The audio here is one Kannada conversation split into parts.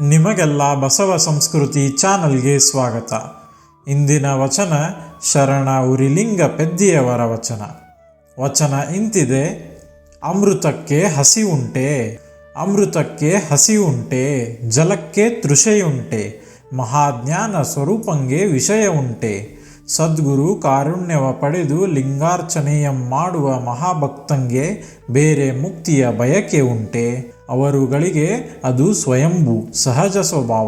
ನಿಮಗೆಲ್ಲ ಬಸವ ಸಂಸ್ಕೃತಿ ಚಾನಲ್ಗೆ ಸ್ವಾಗತ. ಇಂದಿನ ವಚನ ಶರಣ ಉರಿಲಿಂಗ ಪೆದ್ದಿಯವರ ವಚನ ಇಂತಿದೆ. ಅಮೃತಕ್ಕೆ ಹಸಿವುಂಟೆ, ಅಮೃತಕ್ಕೆ ಹಸಿವುಂಟೆ, ಜಲಕ್ಕೆ ತೃಷೆಯುಂಟೆ, ಮಹಾಜ್ಞಾನ ಸ್ವರೂಪಂಗೆ ವಿಷಯ ಉಂಟೆ. ಸದ್ಗುರು ಕಾರುಣ್ಯವ ಪಡೆದು ಲಿಂಗಾರ್ಚನೆಯಂ ಮಾಡುವ ಮಹಾಭಕ್ತಂಗೆ ಬೇರೆ ಮುಕ್ತಿಯ ಬಯಕೆ ಉಂಟೆ. ಅವರುಗಳಿಗೆ ಅದು ಸ್ವಯಂಭೂ ಸಹಜ ಸ್ವಭಾವ.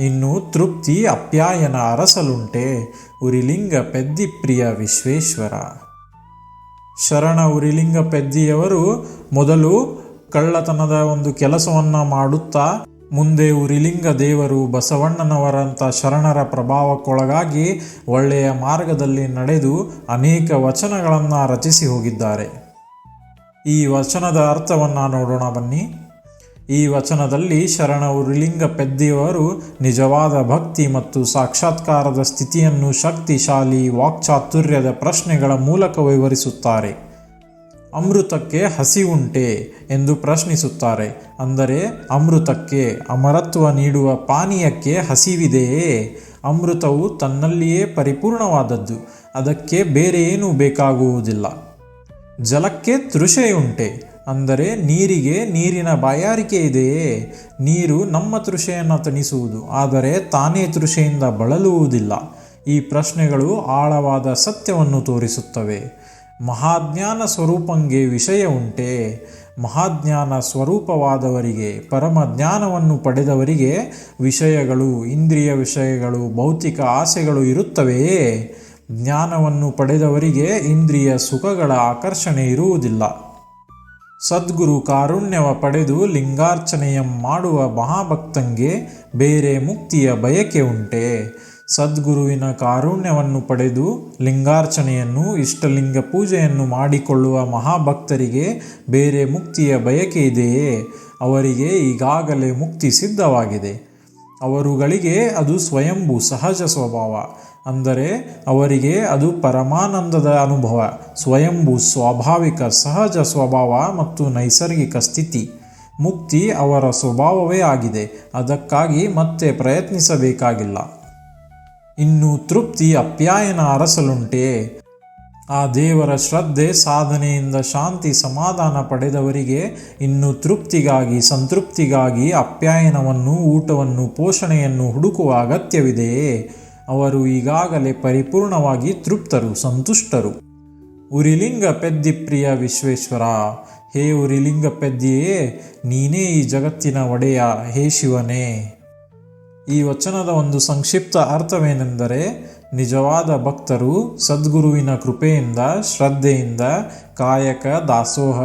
ಇನ್ನು ತೃಪ್ತಿ ಅಪ್ಯಾಯನ ಅರಸಲುಂಟೆ. ಉರಿಲಿಂಗ ಪೆದ್ದಿಪ್ರಿಯ ವಿಶ್ವೇಶ್ವರ. ಶರಣ ಉರಿಲಿಂಗ ಪೆದ್ದಿಯವರು ಮೊದಲು ಕಳ್ಳತನದ ಒಂದು ಕೆಲಸವನ್ನು ಮಾಡುತ್ತಾ ಮುಂದೆ ಉರಿಲಿಂಗ ದೇವರು ಬಸವಣ್ಣನವರಂಥ ಶರಣರ ಪ್ರಭಾವಕ್ಕೊಳಗಾಗಿ ಒಳ್ಳೆಯ ಮಾರ್ಗದಲ್ಲಿ ನಡೆದು ಅನೇಕ ವಚನಗಳನ್ನು ರಚಿಸಿ ಹೋಗಿದ್ದಾರೆ. ಈ ವಚನದ ಅರ್ಥವನ್ನು ನೋಡೋಣ ಬನ್ನಿ. ಈ ವಚನದಲ್ಲಿ ಶರಣ ಉರಿಲಿಂಗ ಪೆದ್ದಿಯವರು ನಿಜವಾದ ಭಕ್ತಿ ಮತ್ತು ಸಾಕ್ಷಾತ್ಕಾರದ ಸ್ಥಿತಿಯನ್ನು ಶಕ್ತಿಶಾಲಿ ವಾಕ್ಚಾತುರ್ಯದ ಪ್ರಶ್ನೆಗಳ ಮೂಲಕ ವಿವರಿಸುತ್ತಾರೆ. ಅಮೃತಕ್ಕೆ ಹಸಿವುಂಟೆ ಎಂದು ಪ್ರಶ್ನಿಸುತ್ತಾರೆ. ಅಂದರೆ ಅಮೃತಕ್ಕೆ, ಅಮರತ್ವ ನೀಡುವ ಪಾನೀಯಕ್ಕೆ ಹಸಿವಿದೆಯೇ? ಅಮೃತವು ತನ್ನಲ್ಲಿಯೇ ಪರಿಪೂರ್ಣವಾದದ್ದು, ಅದಕ್ಕೆ ಬೇರೆ ಏನೂ ಬೇಕಾಗುವುದಿಲ್ಲ. ಜಲಕ್ಕೆ ತೃಷೆಯುಂಟೆ, ಅಂದರೆ ನೀರಿಗೆ ನೀರಿನ ಬಾಯಾರಿಕೆ ಇದೆಯೇ? ನೀರು ನಮ್ಮ ತೃಷೆಯನ್ನು ತಣಿಸುವುದು, ಆದರೆ ತಾನೇ ತೃಷೆಯಿಂದ ಬಳಲುವುದಿಲ್ಲ. ಈ ಪ್ರಶ್ನೆಗಳು ಆಳವಾದ ಸತ್ಯವನ್ನು ತೋರಿಸುತ್ತವೆ. ಮಹಾಜ್ಞಾನ ಸ್ವರೂಪಂಗೆ ವಿಷಯ ಉಂಟೆ. ಮಹಾಜ್ಞಾನ ಸ್ವರೂಪವಾದವರಿಗೆ, ಪರಮ ಜ್ಞಾನವನ್ನು ಪಡೆದವರಿಗೆ ವಿಷಯಗಳು, ಇಂದ್ರಿಯ ವಿಷಯಗಳು, ಭೌತಿಕ ಆಸೆಗಳು ಇರುತ್ತವೆಯೇ? ಜ್ಞಾನವನ್ನು ಪಡೆದವರಿಗೆ ಇಂದ್ರಿಯ ಸುಖಗಳ ಆಕರ್ಷಣೆ ಇರುವುದಿಲ್ಲ. ಸದ್ಗುರು ಕಾರುಣ್ಯವ ಪಡೆದು ಲಿಂಗಾರ್ಚನೆಯಂ ಮಾಡುವ ಮಹಾಭಕ್ತಂಗೆ ಬೇರೆ ಮುಕ್ತಿಯ ಬಯಕೆ ಉಂಟೆ. ಸದ್ಗುರುವಿನ ಕಾರುಣ್ಯವನ್ನು ಪಡೆದು ಲಿಂಗಾರ್ಚನೆಯನ್ನು, ಇಷ್ಟಲಿಂಗ ಪೂಜೆಯನ್ನು ಮಾಡಿಕೊಳ್ಳುವ ಮಹಾಭಕ್ತರಿಗೆ ಬೇರೆ ಮುಕ್ತಿಯ ಬಯಕೆ ಇದೆಯೇ? ಅವರಿಗೆ ಈಗಾಗಲೇ ಮುಕ್ತಿ ಸಿದ್ಧವಾಗಿದೆ. ಅವರುಗಳಿಗೆ ಅದು ಸ್ವಯಂಭೂ ಸಹಜ ಸ್ವಭಾವ. ಅಂದರೆ ಅವರಿಗೆ ಅದು ಪರಮಾನಂದದ ಅನುಭವ, ಸ್ವಯಂಭೂ ಸ್ವಾಭಾವಿಕ ಸಹಜ ಸ್ವಭಾವ ಮತ್ತು ನೈಸರ್ಗಿಕ ಸ್ಥಿತಿ. ಮುಕ್ತಿ ಅವರ ಸ್ವಭಾವವೇ ಆಗಿದೆ. ಅದಕ್ಕಾಗಿ ಮತ್ತೆ ಪ್ರಯತ್ನಿಸಬೇಕಾಗಿಲ್ಲ. ಇನ್ನು ತೃಪ್ತಿ ಅಪ್ಯಾಯನ ಅರಸಲುಂಟೆ. ಆ ದೇವರ ಶ್ರದ್ಧೆ ಸಾಧನೆಯಿಂದ ಶಾಂತಿ ಸಮಾಧಾನ ಪಡೆದವರಿಗೆ ಇನ್ನು ತೃಪ್ತಿಗಾಗಿ, ಸಂತೃಪ್ತಿಗಾಗಿ ಅಪ್ಯಾಯನವನ್ನು, ಊಟವನ್ನು, ಪೋಷಣೆಯನ್ನು ಹುಡುಕುವ ಅಗತ್ಯವಿದೆಯೇ? ಅವರು ಈಗಾಗಲೇ ಪರಿಪೂರ್ಣವಾಗಿ ತೃಪ್ತರು, ಸಂತುಷ್ಟರು. ಉರಿಲಿಂಗ ಪೆದ್ದಿಪ್ರಿಯ ವಿಶ್ವೇಶ್ವರ. ಹೇ ಉರಿಲಿಂಗ ಪೆದ್ದಿಯೇ, ನೀನೇ ಈ ಜಗತ್ತಿನ ಒಡೆಯ, ಹೇ ಶಿವನೇ. ಈ ವಚನದ ಒಂದು ಸಂಕ್ಷಿಪ್ತ ಅರ್ಥವೇನೆಂದರೆ, ನಿಜವಾದ ಭಕ್ತರು ಸದ್ಗುರುವಿನ ಕೃಪೆಯಿಂದ, ಶ್ರದ್ಧೆಯಿಂದ ಕಾಯಕ, ದಾಸೋಹ,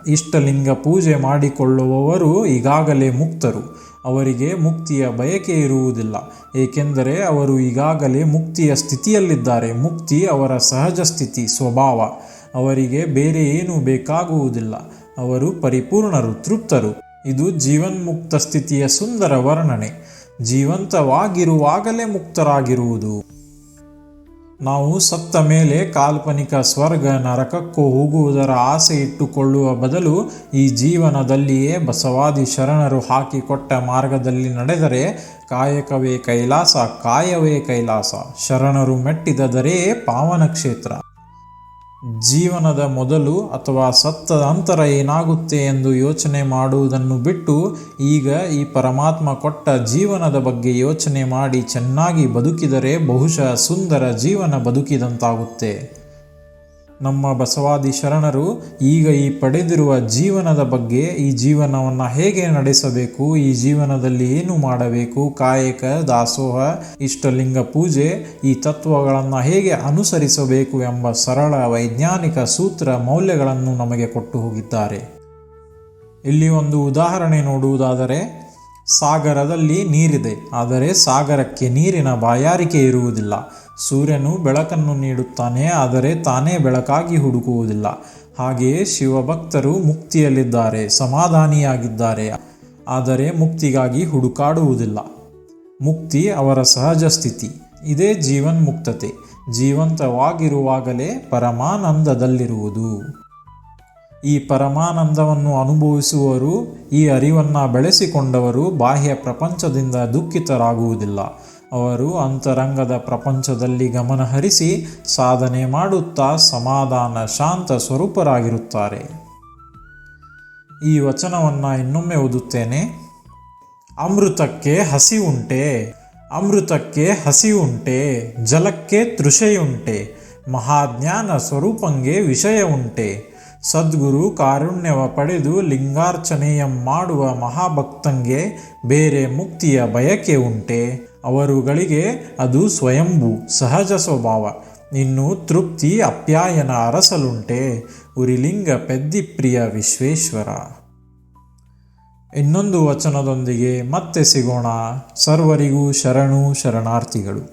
ಇಷ್ಟಲಿಂಗ ಪೂಜೆ ಮಾಡಿಕೊಳ್ಳುವವರು ಈಗಾಗಲೇ ಮುಕ್ತರು. ಅವರಿಗೆ ಮುಕ್ತಿಯ ಬಯಕೆ ಇರುವುದಿಲ್ಲ, ಏಕೆಂದರೆ ಅವರು ಈಗಾಗಲೇ ಮುಕ್ತಿಯ ಸ್ಥಿತಿಯಲ್ಲಿದ್ದಾರೆ. ಮುಕ್ತಿ ಅವರ ಸಹಜ ಸ್ಥಿತಿ, ಸ್ವಭಾವ. ಅವರಿಗೆ ಬೇರೆ ಏನೂ ಬೇಕಾಗುವುದಿಲ್ಲ. ಅವರು ಪರಿಪೂರ್ಣರು, ತೃಪ್ತರು. ಇದು ಜೀವನ್ಮುಕ್ತ ಸ್ಥಿತಿಯ ಸುಂದರ ವರ್ಣನೆ. ಜೀವಂತವಾಗಿರುವಾಗಲೇ ಮುಕ್ತರಾಗಿರುವುದು. ನಾವು ಸತ್ತ ಮೇಲೆ ಕಾಲ್ಪನಿಕ ಸ್ವರ್ಗ ನರಕಕ್ಕೂ ಹೋಗುವುದರ ಆಸೆ ಇಟ್ಟುಕೊಳ್ಳುವ ಬದಲು ಈ ಜೀವನದಲ್ಲಿಯೇ ಬಸವಾದಿ ಶರಣರು ಹಾಕಿಕೊಟ್ಟ ಮಾರ್ಗದಲ್ಲಿ ನಡೆದರೆ ಕಾಯಕವೇ ಕೈಲಾಸ, ಕಾಯವೇ ಕೈಲಾಸ. ಶರಣರು ಮೆಟ್ಟಿದ ದರೆಯೇ ಪಾವನ ಕ್ಷೇತ್ರ. ಜೀವನದ ಮೊದಲು ಅಥವಾ ಸತ್ತ ನಂತರ ಏನಾಗುತ್ತೆ ಎಂದು ಯೋಚನೆ ಮಾಡುವುದನ್ನು ಬಿಟ್ಟು ಈಗ ಈ ಪರಮಾತ್ಮ ಕೊಟ್ಟ ಜೀವನದ ಬಗ್ಗೆ ಯೋಚನೆ ಮಾಡಿ ಚೆನ್ನಾಗಿ ಬದುಕಿದರೆ ಬಹುಶಃ ಸುಂದರ ಜೀವನ ಬದುಕಿದಂತಾಗುತ್ತೆ. ನಮ್ಮ ಬಸವಾದಿ ಶರಣರು ಈಗ ಈ ಪಡೆದಿರುವ ಜೀವನದ ಬಗ್ಗೆ, ಈ ಜೀವನವನ್ನು ಹೇಗೆ ನಡೆಸಬೇಕು, ಈ ಜೀವನದಲ್ಲಿ ಏನು ಮಾಡಬೇಕು, ಕಾಯಕ, ದಾಸೋಹ, ಇಷ್ಟಲಿಂಗ ಪೂಜೆ, ಈ ತತ್ವಗಳನ್ನು ಹೇಗೆ ಅನುಸರಿಸಬೇಕು ಎಂಬ ಸರಳ ವೈಜ್ಞಾನಿಕ ಸೂತ್ರ ಮೌಲ್ಯಗಳನ್ನು ನಮಗೆ ಕೊಟ್ಟು ಹೋಗಿದ್ದಾರೆ. ಇಲ್ಲಿ ಒಂದು ಉದಾಹರಣೆ ನೋಡುವುದಾದರೆ, ಸಾಗರದಲ್ಲಿ ನೀರಿದೆ, ಆದರೆ ಸಾಗರಕ್ಕೆ ನೀರಿನ ಬಾಯಾರಿಕೆ ಇರುವುದಿಲ್ಲ. ಸೂರ್ಯನು ಬೆಳಕನ್ನು ನೀಡುತ್ತಾನೆ, ಆದರೆ ತಾನೇ ಬೆಳಕಾಗಿ ಹುಡುಕುವುದಿಲ್ಲ. ಹಾಗೆಯೇ ಶಿವಭಕ್ತರು ಮುಕ್ತಿಯಲ್ಲಿದ್ದಾರೆ, ಸಮಾಧಾನಿಯಾಗಿದ್ದಾರೆ, ಆದರೆ ಮುಕ್ತಿಗಾಗಿ ಹುಡುಕಾಡುವುದಿಲ್ಲ. ಮುಕ್ತಿ ಅವರ ಸಹಜ ಸ್ಥಿತಿ. ಇದೇ ಜೀವನ್ಮುಕ್ತತೆ, ಜೀವಂತವಾಗಿರುವಾಗಲೇ ಪರಮಾನಂದದಲ್ಲಿರುವುದು. ಈ ಪರಮಾನಂದವನ್ನು ಅನುಭವಿಸುವವರು, ಈ ಅರಿವನ್ನು ಬೆಳೆಸಿಕೊಂಡವರು ಬಾಹ್ಯ ಪ್ರಪಂಚದಿಂದ ದುಃಖಿತರಾಗುವುದಿಲ್ಲ. ಅವರು ಅಂತರಂಗದ ಪ್ರಪಂಚದಲ್ಲಿ ಗಮನಹರಿಸಿ ಸಾಧನೆ ಮಾಡುತ್ತಾ ಸಮಾಧಾನ ಶಾಂತ ಸ್ವರೂಪರಾಗಿರುತ್ತಾರೆ. ಈ ವಚನವನ್ನು ಇನ್ನೊಮ್ಮೆ ಓದುತ್ತೇನೆ. ಅಮೃತಕ್ಕೆ ಹಸಿವುಂಟೆ, ಅಮೃತಕ್ಕೆ ಹಸಿವುಂಟೆ, ಜಲಕ್ಕೆ ತೃಷೆಯುಂಟೆ, ಮಹಾಜ್ಞಾನ ಸ್ವರೂಪಂಗೆ ವಿಷಯ ಉಂಟೆ. ಸದ್ಗುರು ಕಾರುಣ್ಯವ ಪಡೆದು ಲಿಂಗಾರ್ಚನೆಯಂ ಮಾಡುವ ಮಹಾಭಕ್ತಂಗೆ ಬೇರೆ ಮುಕ್ತಿಯ ಬಯಕೆ ಉಂಟೆ. ಅವರುಗಳಿಗೆ ಅದು ಸ್ವಯಂಭೂ ಸಹಜ ಸ್ವಭಾವ. ಇನ್ನು ತೃಪ್ತಿ ಅಪ್ಯಾಯನ ಅರಸಲುಂಟೆ. ಉರಿಲಿಂಗ ಪೆದ್ದಿಪ್ರಿಯ ವಿಶ್ವೇಶ್ವರ. ಇನ್ನೊಂದು ವಚನದೊಂದಿಗೆ ಮತ್ತೆ ಸಿಗೋಣ. ಸರ್ವರಿಗೂ ಶರಣು ಶರಣಾರ್ಥಿಗಳು.